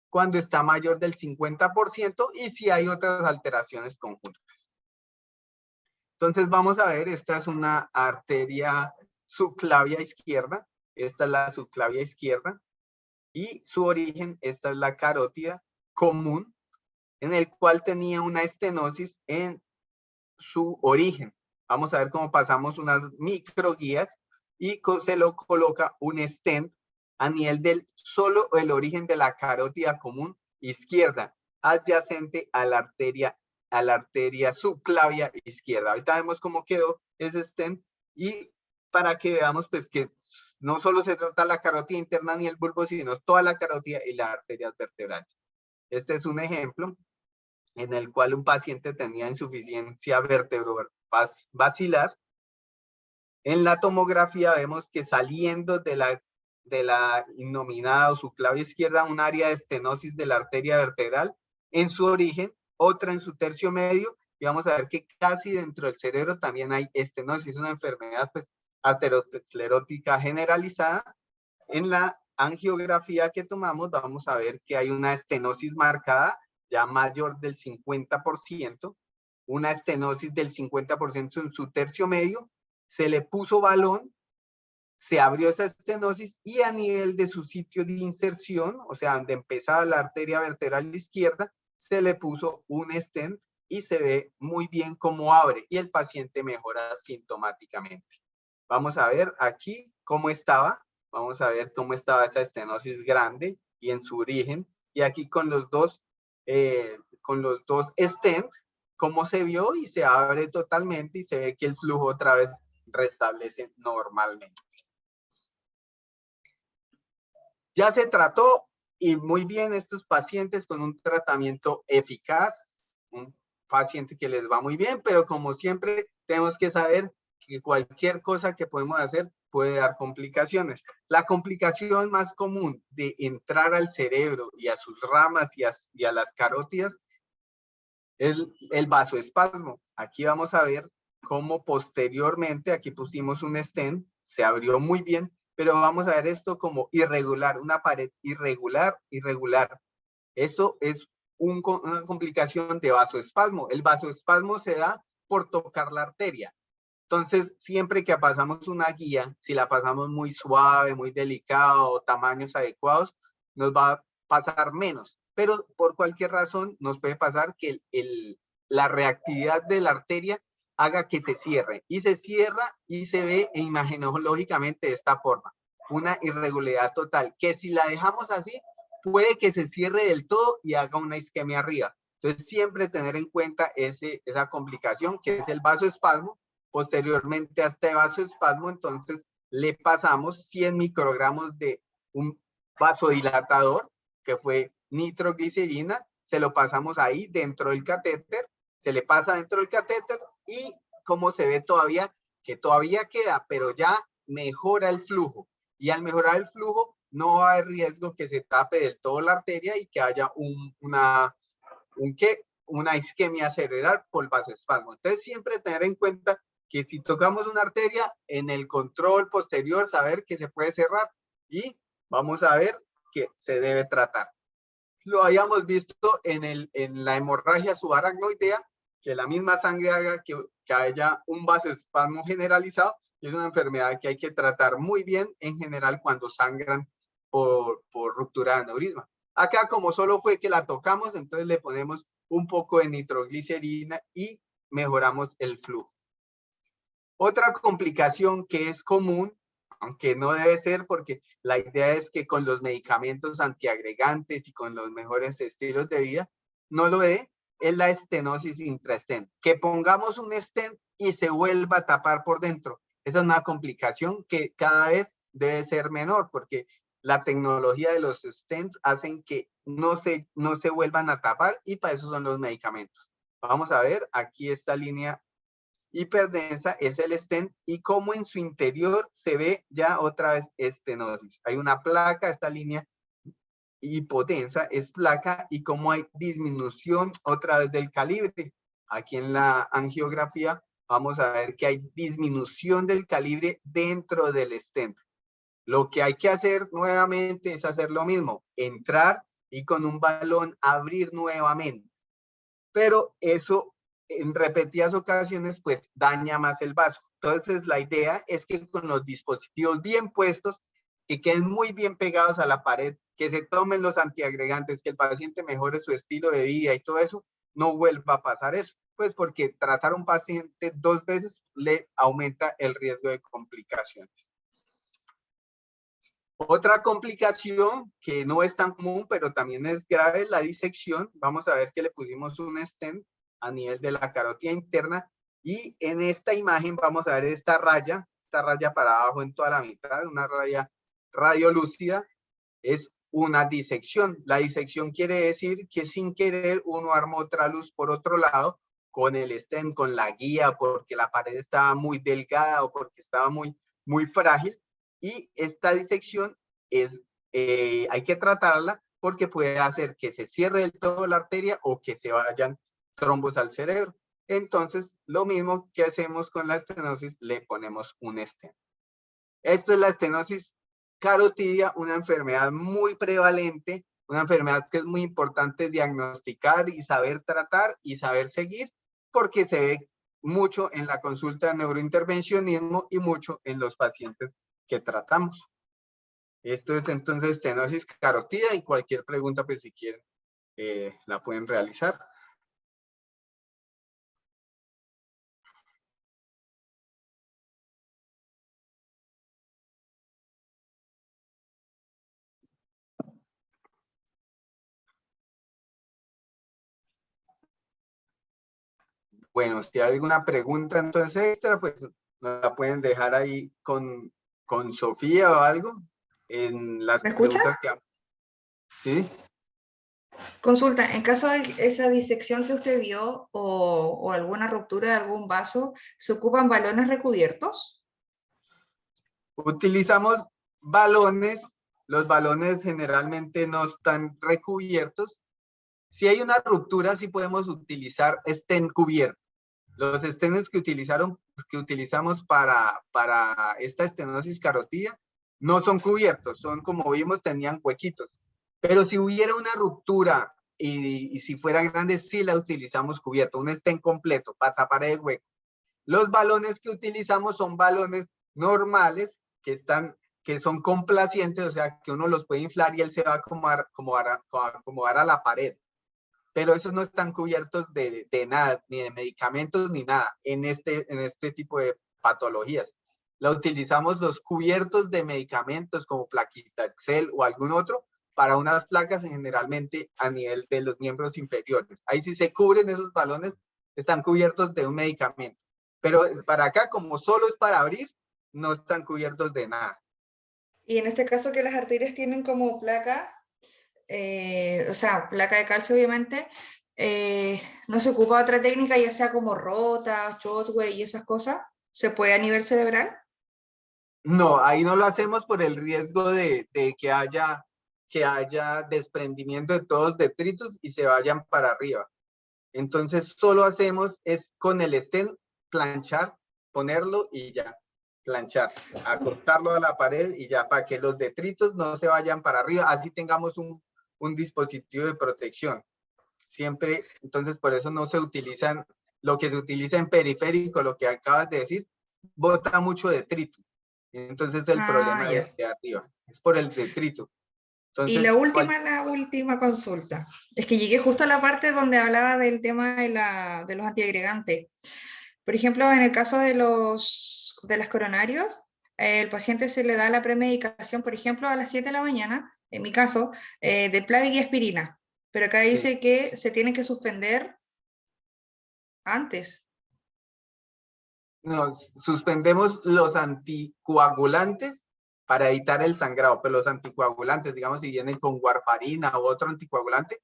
cuando está mayor del 50% y si hay otras alteraciones conjuntas. Entonces vamos a ver, esta es una arteria subclavia izquierda, esta es la subclavia izquierda y su origen, esta es la carótida común, en el cual tenía una estenosis en su origen. Vamos a ver cómo pasamos unas microguías y se lo coloca un stent a nivel del solo el origen de la carótida común izquierda, adyacente a la arteria subclavia izquierda. Ahorita vemos cómo quedó ese stent y para que veamos pues que no solo se trata la carótida interna ni el bulbo, sino toda la carótida y las arterias vertebrales. Este es un ejemplo en el cual un paciente tenía insuficiencia vertebrovascular. En la tomografía vemos que saliendo de la innominada o subclavia izquierda, un área de estenosis de la arteria vertebral en su origen, otra en su tercio medio, y vamos a ver que casi dentro del cerebro también hay estenosis, es una enfermedad pues arteriosclerótica generalizada. En la angiografía que tomamos vamos a ver que hay una estenosis marcada ya mayor del 50%, una estenosis del 50% en su tercio medio, se le puso balón, se abrió esa estenosis y a nivel de su sitio de inserción, o sea, donde empezaba la arteria vertebral izquierda, se le puso un stent y se ve muy bien cómo abre y el paciente mejora sintomáticamente. Vamos a ver aquí cómo estaba. Vamos a ver cómo estaba esa estenosis grande y en su origen. Y aquí con los dos stent, cómo se vio y se abre totalmente y se ve que el flujo otra vez restablece normalmente. Ya se trató y muy bien estos pacientes con un tratamiento eficaz, un paciente que les va muy bien, pero como siempre tenemos que saber que cualquier cosa que podemos hacer puede dar complicaciones. La complicación más común de entrar al cerebro y a sus ramas y a las carótidas es el vasoespasmo. Aquí vamos a ver cómo posteriormente, aquí pusimos un stent, se abrió muy bien, pero vamos a ver esto como irregular, una pared irregular. Esto es una complicación de vasoespasmo. El vasoespasmo se da por tocar la arteria. Entonces, siempre que pasamos una guía, si la pasamos muy suave, muy delicado, o tamaños adecuados, nos va a pasar menos. Pero por cualquier razón nos puede pasar que la reactividad de la arteria haga que se cierre. Y se cierra y se ve imagenológicamente de esta forma. Una irregularidad total, que si la dejamos así, puede que se cierre del todo y haga una isquemia arriba. Entonces, siempre tener en cuenta esa complicación que es el vasoespasmo. Posteriormente a este vasoespasmo, entonces le pasamos 100 microgramos de un vasodilatador, que fue nitroglicerina, se lo pasamos ahí dentro del catéter, se le pasa dentro del catéter y como se ve todavía, que todavía queda, pero ya mejora el flujo. Y al mejorar el flujo, no va a haber riesgo que se tape del todo la arteria y que haya una isquemia cerebral por vasoespasmo. Entonces, siempre tener en cuenta que si tocamos una arteria, en el control posterior, saber que se puede cerrar y vamos a ver que se debe tratar. Lo habíamos visto en la hemorragia subaracnoidea, que la misma sangre haga que haya un vasoespasmo generalizado y es una enfermedad que hay que tratar muy bien en general cuando sangran por ruptura de aneurisma. Acá como solo fue que la tocamos, entonces le ponemos un poco de nitroglicerina y mejoramos el flujo. Otra complicación que es común, aunque no debe ser porque la idea es que con los medicamentos antiagregantes y con los mejores estilos de vida, no lo es la estenosis intrastent. Que pongamos un stent y se vuelva a tapar por dentro. Esa es una complicación que cada vez debe ser menor porque la tecnología de los stents hacen que no se vuelvan a tapar y para eso son los medicamentos. Vamos a ver, aquí esta línea hiperdensa es el stent y como en su interior se ve ya otra vez estenosis. Hay una placa, esta línea hipodensa es placa y como hay disminución otra vez del calibre. Aquí en la angiografía vamos a ver que hay disminución del calibre dentro del stent. Lo que hay que hacer nuevamente es hacer lo mismo, entrar y con un balón abrir nuevamente. Pero eso en repetidas ocasiones pues daña más el vaso. Entonces la idea es que con los dispositivos bien puestos, que queden muy bien pegados a la pared, que se tomen los antiagregantes, que el paciente mejore su estilo de vida y todo eso, no vuelva a pasar eso. Pues porque tratar a un paciente 2 veces le aumenta el riesgo de complicaciones. Otra complicación que no es tan común, pero también es grave, es la disección. Vamos a ver que le pusimos un stent a nivel de la carótida interna y en esta imagen vamos a ver esta raya para abajo en toda la mitad, una raya radiolúcida, es una disección. La disección quiere decir que sin querer uno armó otra luz por otro lado con el stent, con la guía, porque la pared estaba muy delgada o porque estaba muy frágil. Y esta disección hay que tratarla porque puede hacer que se cierre del todo la arteria o que se vayan trombos al cerebro. Entonces, lo mismo que hacemos con la estenosis, le ponemos un stent. Esto es la estenosis carotidia, una enfermedad muy prevalente, una enfermedad que es muy importante diagnosticar y saber tratar y saber seguir, porque se ve mucho en la consulta de neurointervencionismo y mucho en los pacientes que tratamos. Esto es entonces estenosis carotidia y cualquier pregunta, pues si quieren, la pueden realizar. Bueno, si hay alguna pregunta entonces extra, pues nos la pueden dejar ahí con Sofía o algo en las ¿Me escucha? preguntas que... ¿Sí? Consulta, en caso de esa disección que usted vio o alguna ruptura de algún vaso, ¿se ocupan balones recubiertos? Utilizamos balones. Los balones generalmente no están recubiertos. Si hay una ruptura, sí podemos utilizar stent cubierto. Los stents que utilizamos para esta estenosis carotidia no son cubiertos, son como vimos, tenían huequitos. Pero si hubiera una ruptura y si fuera grande, sí la utilizamos cubierto, un stent completo para tapar el hueco. Los balones que utilizamos son balones normales que son complacientes, o sea, que uno los puede inflar y él se va a acomodar a la pared. Pero esos no están cubiertos de nada, ni de medicamentos, ni nada, en este tipo de patologías. La utilizamos los cubiertos de medicamentos como Plaquitaxel o algún otro para unas placas generalmente a nivel de los miembros inferiores. Ahí sí se cubren esos balones, están cubiertos de un medicamento. Pero para acá, como solo es para abrir, no están cubiertos de nada. Y en este caso que las arterias tienen como placa, o sea, placa de calcio obviamente, no se ocupa otra técnica, ya sea como rota, shotway y esas cosas, ¿se puede a nivel cerebral? No, ahí no lo hacemos por el riesgo de que haya desprendimiento de todos los detritos y se vayan para arriba. Entonces, solo hacemos es con el stent planchar, ponerlo y ya, planchar, acostarlo a la pared y ya, para que los detritos no se vayan para arriba, así tengamos un dispositivo de protección. Siempre, entonces por eso no se utilizan, lo que se utiliza en periférico, lo que acabas de decir, bota mucho detrito. Entonces el problema Ya. de arriba es por el detrito. Y Entonces, la última consulta. Es que llegué justo a la parte donde hablaba del tema de los antiagregantes. Por ejemplo, en el caso de las coronarios, el paciente se le da la premedicación, por ejemplo, a las 7 de la mañana, en mi caso, de Plavix y aspirina. Pero acá dice sí. que se tiene que suspender antes. Nos suspendemos los anticoagulantes para evitar el sangrado, pero los anticoagulantes, digamos, si vienen con warfarina u otro anticoagulante,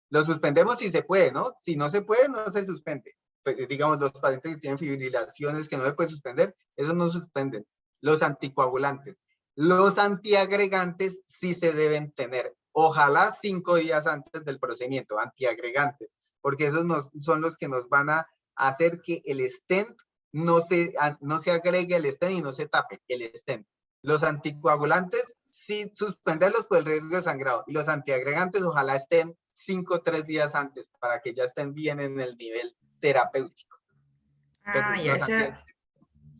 los suspendemos si se puede, ¿no? Si no se puede, no se suspende. Pero, digamos, los pacientes que tienen fibrilaciones que no se puede suspender, esos no suspenden. Los anticoagulantes. Los antiagregantes sí se deben tener. Ojalá 5 días antes del procedimiento, antiagregantes, porque esos son los que nos van a hacer que el stent no se agregue el stent y no se tape el stent. Los anticoagulantes, sí suspenderlos por el riesgo de sangrado. Y los antiagregantes, ojalá estén 5 o 3 días antes para que ya estén bien en el nivel terapéutico. Pero Ya,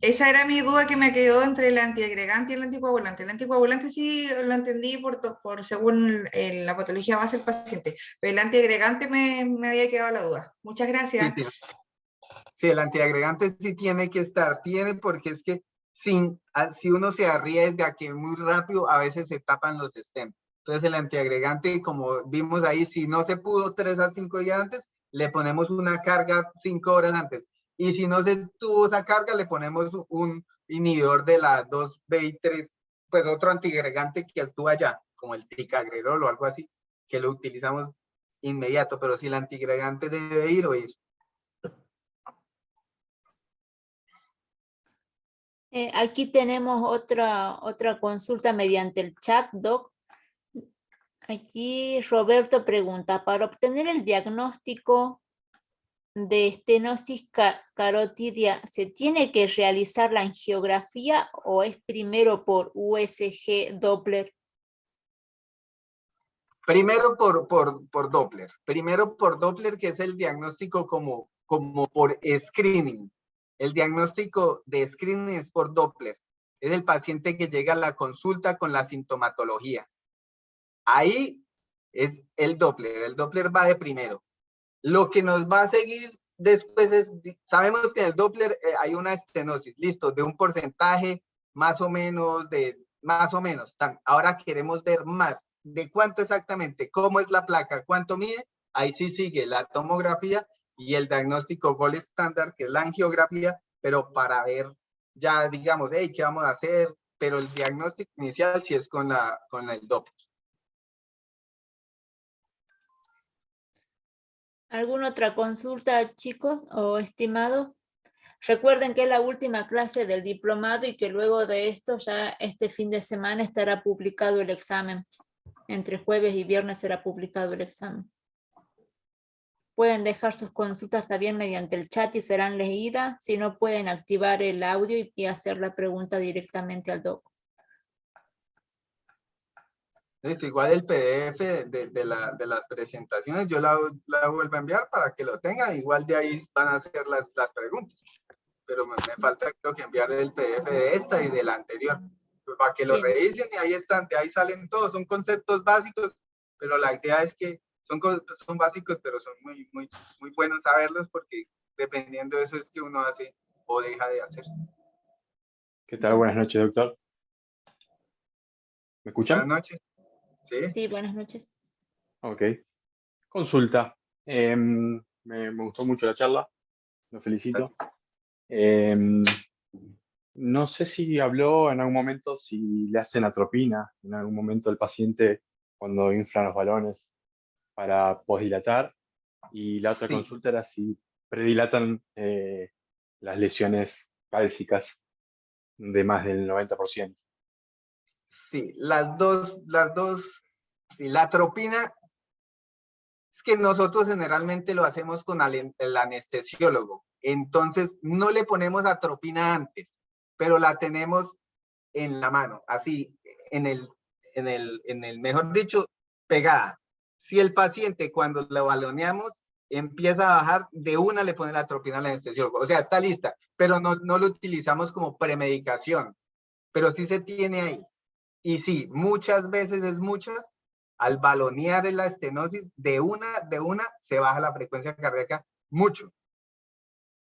esa era mi duda que me quedó entre el antiagregante y el anticoagulante. El anticoagulante sí lo entendí por según la patología base del paciente, pero el antiagregante me había quedado la duda. Muchas gracias. Sí, sí. Sí, el antiagregante sí tiene que estar, porque es que si uno se arriesga que muy rápido, a veces se tapan los stents. Entonces el antiagregante, como vimos ahí, si no se pudo 3 a 5 días antes, le ponemos una carga 5 horas antes. Y si no se tuvo esa carga, le ponemos un inhibidor de la 2B3, pues otro antiagregante que actúa ya, como el ticagrelor o algo así, que lo utilizamos inmediato. Pero si el antiagregante debe ir o ir. Aquí tenemos otra consulta mediante el chat, Doc. Aquí Roberto pregunta, para obtener el diagnóstico de estenosis carotidia, ¿se tiene que realizar la angiografía o es primero por USG Doppler? Primero por Doppler. Primero por Doppler, que es el diagnóstico como por screening. El diagnóstico de screening es por Doppler. Es el paciente que llega a la consulta con la sintomatología. Ahí es el Doppler. El Doppler va de primero. Lo que nos va a seguir después es, sabemos que en el Doppler hay una estenosis, listo, de un porcentaje más o menos, Ahora queremos ver más. ¿De cuánto exactamente? ¿Cómo es la placa? ¿Cuánto mide? Ahí sí sigue la tomografía y el diagnóstico gold estándar, que es la angiografía, pero para ver ya, digamos, hey, ¿qué vamos a hacer? Pero el diagnóstico inicial sí es con el Doppler. ¿Alguna otra consulta, chicos o estimados? Recuerden que es la última clase del diplomado y que luego de esto ya este fin de semana estará publicado el examen. Entre jueves y viernes será publicado el examen. Pueden dejar sus consultas también mediante el chat y serán leídas. Si no, pueden activar el audio y hacer la pregunta directamente al doc. Es igual el PDF de las presentaciones, yo la vuelvo a enviar para que lo tengan. Igual de ahí van a hacer las preguntas. Pero me falta, creo que enviar el PDF de esta y de la anterior. Pues para que lo Bien. revisen y ahí están, de ahí salen todos. Son conceptos básicos, pero la idea es que son básicos, pero son muy buenos saberlos porque dependiendo de eso es que uno hace o deja de hacer. ¿Qué tal? Buenas noches, doctor. ¿Me escuchan? Buenas noches. Sí. Sí, buenas noches. Ok. Consulta. Me gustó mucho la charla. Lo felicito. No sé si habló en algún momento si le hacen atropina en algún momento al paciente cuando inflan los balones para posdilatar. Y la otra Sí. consulta era si predilatan las lesiones cálcicas de más del 90%. Sí, las dos, sí, la atropina, es que nosotros generalmente lo hacemos con el anestesiólogo, entonces no le ponemos atropina antes, pero la tenemos en la mano, así, en el mejor dicho, pegada. Si el paciente cuando lo baloneamos empieza a bajar, de una le pone la atropina al anestesiólogo, o sea, está lista, pero no lo utilizamos como premedicación, pero sí se tiene ahí. Y sí, muchas veces al balonear en la estenosis, de una se baja la frecuencia cardíaca mucho,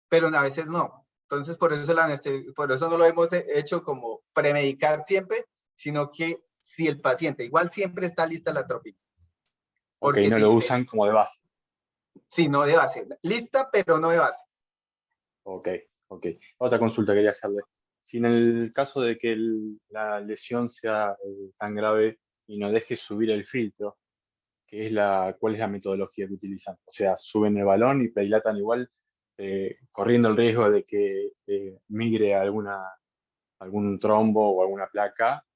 pero a veces no. Entonces, por eso no lo hemos hecho como premedicar siempre, sino que si el paciente, igual siempre está lista la atropina. Ok, no lo usan como de base. Sí, no de base. Lista, pero no de base. Ok. Otra consulta quería hacerle. Si en el caso de que la lesión sea tan grave y no deje subir el filtro, ¿cuál es la metodología que utilizan? O sea, suben el balón y predilatan igual, corriendo el riesgo de que migre a algún trombo o alguna placa,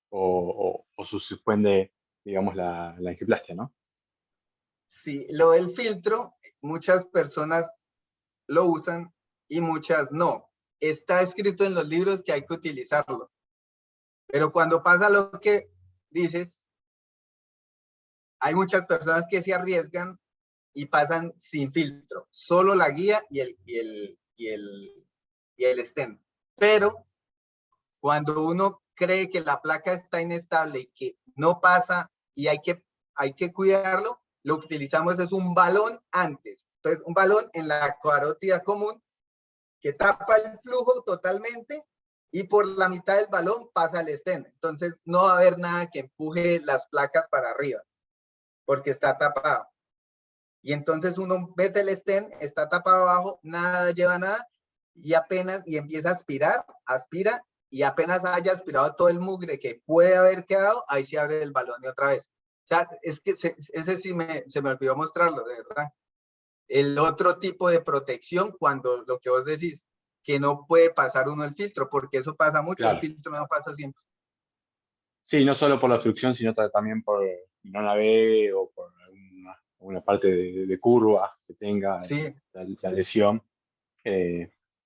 o suspende, digamos, la angioplastia, ¿no? Sí, lo del filtro, muchas personas lo usan y muchas no. Está escrito en los libros que hay que utilizarlo. Pero cuando pasa lo que dices, hay muchas personas que se arriesgan y pasan sin filtro, solo la guía y el stent. Pero cuando uno cree que la placa está inestable y que no pasa y hay que cuidarlo, lo que utilizamos es un balón antes. Entonces, un balón en la carótida común que tapa el flujo totalmente y por la mitad del balón pasa el stent. Entonces, no va a haber nada que empuje las placas para arriba porque está tapado. Y entonces uno mete el stent, está tapado abajo, nada lleva nada y empieza a aspirar, aspira y apenas haya aspirado todo el mugre que puede haber quedado, ahí se abre el balón y otra vez. O sea, es que ese sí se me olvidó mostrarlo, de verdad. El otro tipo de protección cuando lo que vos decís, que no puede pasar uno el filtro, porque eso pasa mucho, Claro. el filtro no pasa siempre. Sí, no solo por la fricción, sino también por no navegue o por alguna parte de curva que tenga Sí, la lesión.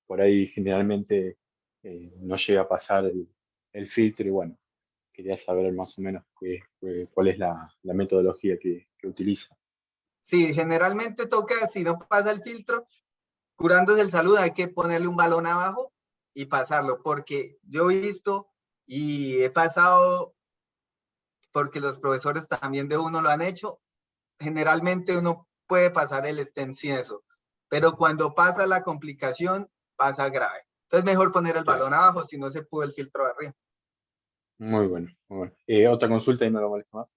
Por ahí generalmente no llega a pasar el filtro y bueno, quería saber más o menos cuál es la metodología que utiliza. sí, generalmente toca, si no pasa el filtro, curándose el salud, hay que ponerle un balón abajo y pasarlo, porque yo he visto y he pasado, porque los profesores también de uno lo han hecho, generalmente uno puede pasar el stent sin eso, pero cuando pasa la complicación, pasa grave. Entonces mejor poner el Claro. balón abajo si no se pudo el filtro de arriba. Muy bueno, muy bueno. Otra consulta y no lo molesto más.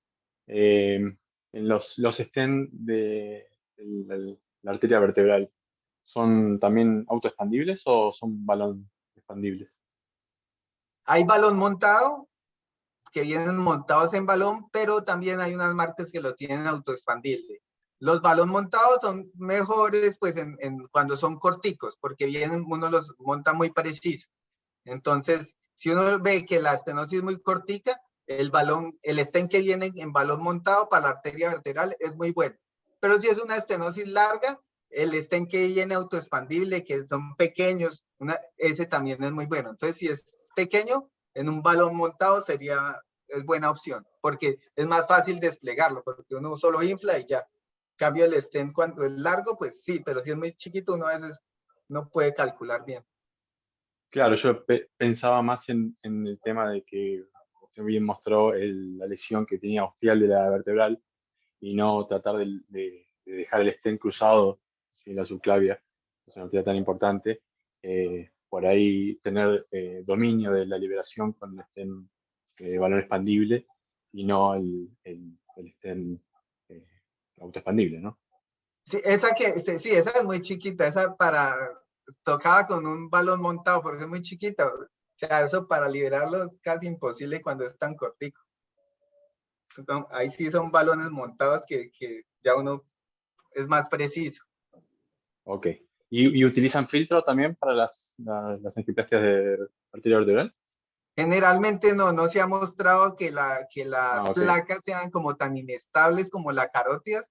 En los stent de la arteria vertebral, ¿son también autoexpandibles o son balón expandibles? Hay balón montado, que vienen montados en balón, pero también hay unas marcas que lo tienen autoexpandible. Los balón montados son mejores pues cuando son corticos, porque uno los monta muy preciso. Entonces, si uno ve que la estenosis es muy cortica, el stent que viene en balón montado para la arteria vertebral es muy bueno. Pero si es una estenosis larga, el stent que viene autoexpandible, que son pequeños, ese también es muy bueno. Entonces, si es pequeño, en un balón montado es buena opción, porque es más fácil desplegarlo, porque uno solo infla y ya. Cambio el stent cuando es largo, pues sí, pero si es muy chiquito, uno a veces no puede calcular bien. Claro, yo pensaba más en el tema de que usted bien mostró la lesión que tenía ostial de la vertebral y no tratar de dejar el stent cruzado sin la subclavia, es una actividad tan importante. Por ahí tener dominio de la liberación con el stent balón expandible y no el stent autoexpandible, ¿no? Sí, sí, esa es muy chiquita, tocaba con un balón montado, porque es muy chiquita. O sea, eso para liberarlo es casi imposible cuando es tan cortico. Ahí sí son balones montados que ya uno es más preciso. Ok. ¿Y utilizan filtro también para las angioplastías de arteria vertebral? Generalmente no se ha mostrado que las Ok. placas sean como tan inestables como las carótidas,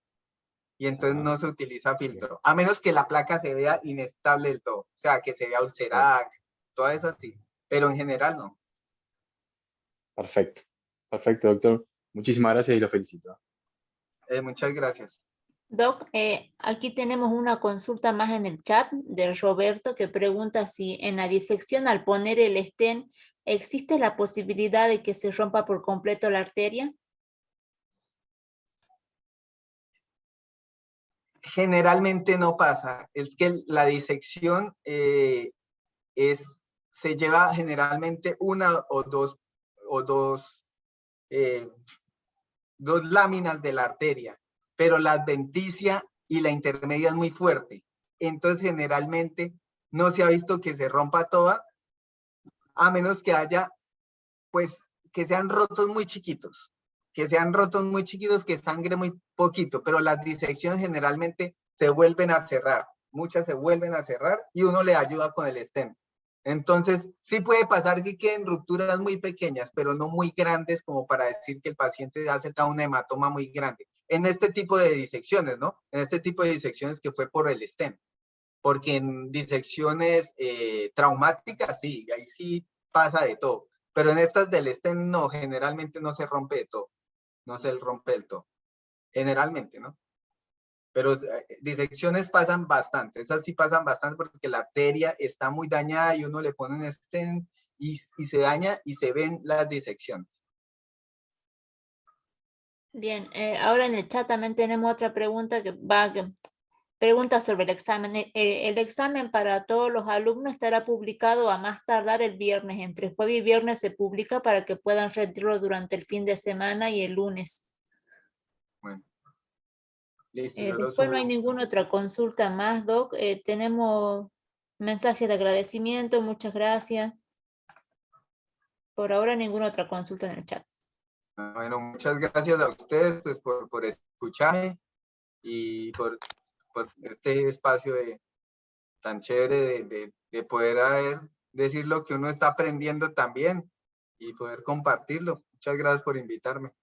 y entonces Ajá. no se utiliza filtro, a menos que la placa se vea inestable del todo, o sea, que se vea Claro. ulcerada, todas esas sí, pero en general no. Perfecto. Perfecto, doctor. Muchísimas gracias y lo felicito. Muchas gracias. Doc, aquí tenemos una consulta más en el chat de Roberto que pregunta si en la disección al poner el stent existe la posibilidad de que se rompa por completo la arteria. Generalmente no pasa, es que la disección se lleva generalmente una o dos láminas de la arteria, pero la adventicia y la intermedia es muy fuerte. Entonces, generalmente no se ha visto que se rompa toda, a menos que haya, pues, que sean rotos muy chiquitos, que sangre muy poquito, pero las disecciones generalmente se vuelven a cerrar, muchas se vuelven a cerrar y uno le ayuda con el stent. Entonces, sí puede pasar que queden rupturas muy pequeñas, pero no muy grandes como para decir que el paciente hace ya un hematoma muy grande. En este tipo de disecciones, ¿no? En este tipo de disecciones que fue por el stent. porque en disecciones traumáticas sí, ahí sí pasa de todo, pero en estas del stent no, generalmente no se rompe de todo, no se rompe del todo, generalmente, ¿no? Pero disecciones pasan bastante, esas sí pasan bastante porque la arteria está muy dañada y uno le pone un stent y se daña y se ven las disecciones. Bien, ahora en el chat también tenemos otra pregunta pregunta sobre el examen. El examen para todos los alumnos estará publicado a más tardar el viernes. Entre jueves y viernes se publica para que puedan rendirlo durante el fin de semana y el lunes. Bueno. Listo, yo lo Después no hay subo. ninguna otra consulta más, Doc. Tenemos mensajes de agradecimiento, muchas gracias. Por ahora ninguna otra consulta en el chat. Bueno, muchas gracias a ustedes pues, por escucharme y por este espacio tan chévere de poder decir lo que uno está aprendiendo también y poder compartirlo. Muchas gracias por invitarme.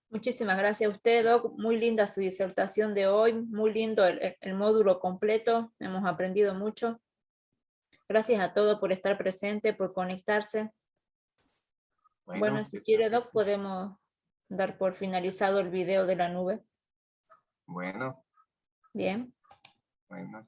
Muchísimas gracias a usted, Doc. Muy linda su disertación de hoy, muy lindo el módulo completo, hemos aprendido mucho. Gracias a todos por estar presente, por conectarse. Bueno, si quiere, Doc, podemos dar por finalizado el video de la nube. Bueno. Bien. Bueno.